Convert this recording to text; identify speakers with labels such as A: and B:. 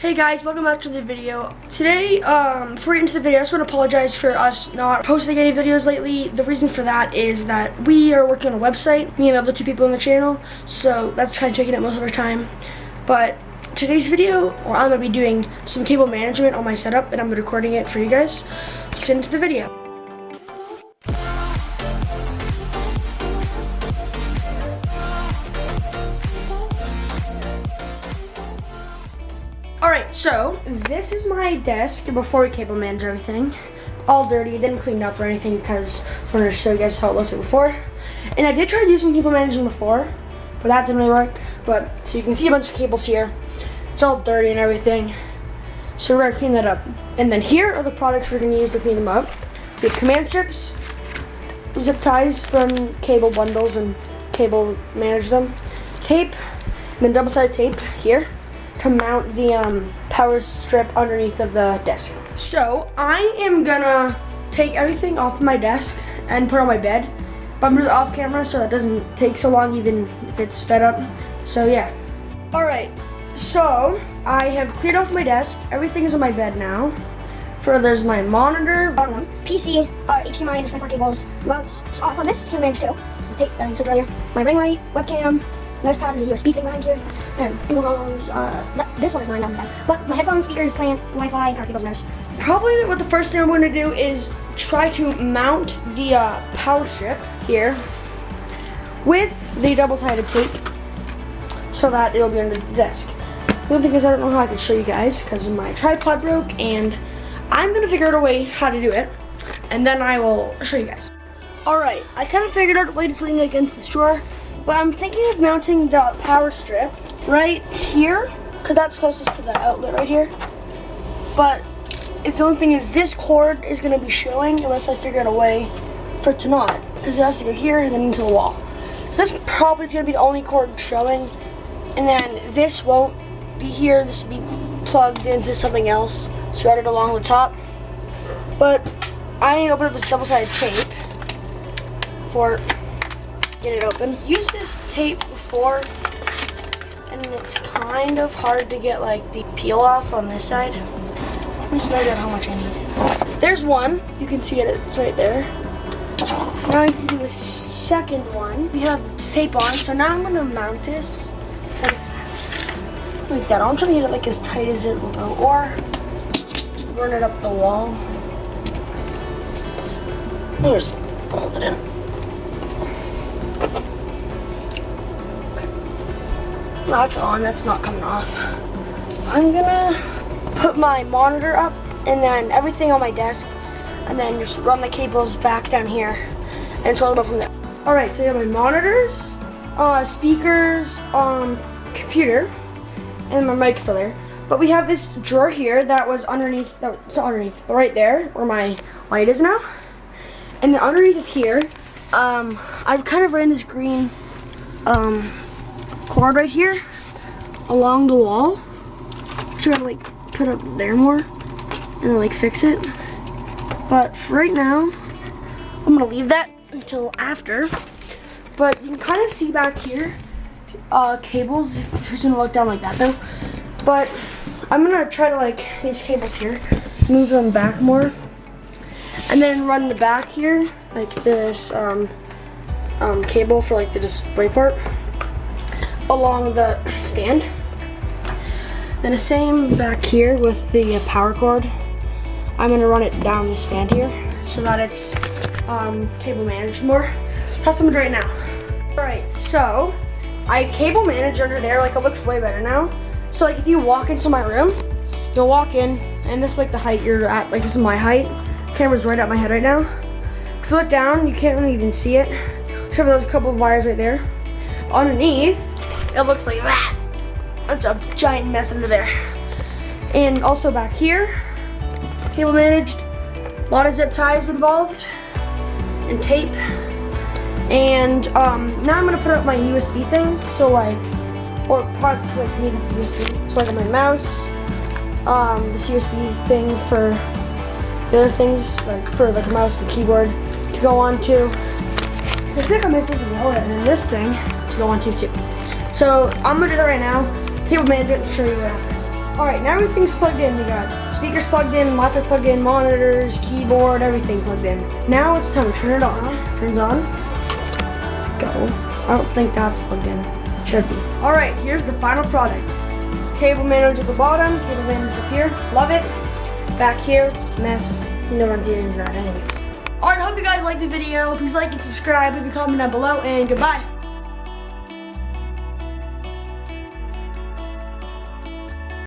A: Hey guys, welcome back to the video. Today, before we get into the video, I just want to apologize for us not posting any videos lately. The reason for that is that we are working on a website, me and the other two people on the channel, so that's kind of taking up most of our time. But today's video, I'm going to be doing some cable management on my setup, and I'm recording it for you guys. Let's get into the video. Alright, so this is my desk before we cable manage everything. All dirty, didn't clean up or anything because I wanted to show you guys how it looks like before. And I did try using cable management before, but that didn't really work. But so you can see a bunch of cables here. It's all dirty and everything. So we're gonna clean that up. And then here are the products we're gonna use to clean them up. We have command strips, zip ties from cable bundles and cable manage them, tape, and then double-sided tape here to mount the power strip underneath of the desk. So I am gonna take everything off my desk and put it on my bed, but I'm doing it off camera so it doesn't take so long even if it's sped up. So yeah. Alright, so I have cleared off my desk. Everything is on my bed now. There's my monitor,
B: PC, HDMI and Discord cables, mounts off on this, can manage too. Tape that I showed earlier. My ring light, webcam, mouse pad is a USB thing behind here, and Google Homes, this one is mine, but my headphones, speakers, plant, Wi-Fi, power cables, mouse.
A: Probably what the first thing I'm going to do is try to mount the power strip here with the double-sided tape so that it'll be under the desk. The other thing is I don't know how I can show you guys because my tripod broke, and I'm going to figure out a way how to do it, and then I will show you guys. Alright, I kind of figured out a way to lean it against this drawer. But I'm thinking of mounting the power strip right here, because that's closest to the outlet right here. But it's the only thing is this cord is going to be showing unless I figure out a way for it to not, because it has to go here and then into the wall. So this probably is going to be the only cord showing, and then this won't be here. This will be plugged into something else, threaded along the top. But I need to open up this double-sided tape for get it open. Used this tape before, and it's kind of hard to get like the peel off on this side. Let me just measure out how much I need. There's one. You can see it's right there. Now I need to do a second one. We have tape on, so now I'm gonna mount this like that. I'm trying to get it like as tight as it will go, or run it up the wall. I'll just hold it in. That's on, that's not coming off. I'm gonna put my monitor up and then everything on my desk, and then just run the cables back down here and install them up from there. Alright, so I have my monitors, speakers, computer, and my mic's still there. But we have this drawer here that was underneath, right there where my light is now. And then underneath of here, I've kind of ran this green cord right here along the wall. So I gotta like put up there more and then like fix it. But for right now, I'm gonna leave that until after. But you can kind of see back here cables, if you're gonna look down like that though. But I'm gonna try to like these cables here, move them back more, and then run the back here like this cable for like the display part along the stand. Then the same back here with the power cord. I'm gonna run it down the stand here so that it's cable managed more. That's what I'm doing right now. Alright, so I cable manage under there, like it looks way better now. So like if you walk into my room, you'll walk in and this is like the height you're at, like this is my height. Camera's right at my head right now. If you look down, you can't really even see it. Except for those couple of wires right there. Underneath, it looks like that. That's a giant mess under there. And also back here, cable managed. A lot of zip ties involved and tape. And now I'm gonna put up my USB things. So like, or parts like needed USB. So like on my mouse, this USB thing for the other things, like for like a mouse and keyboard to go on to. I think I'm missing some wallet and then this thing to go on to too. So I'm gonna do that right now. Cable management, show you after. Alright, now everything's plugged in. We got speakers plugged in, Wi-Fi plugged in, monitors, keyboard, everything plugged in. Now it's time to turn it on. Turns on. Let's go. I don't think that's plugged in. Should be. Alright, here's the final product. Cable manager at the bottom, cable manager up here. Love it. Back here, mess. No one's using that anyways. Alright, hope you guys liked the video. Please like and subscribe, leave a comment down below, and goodbye.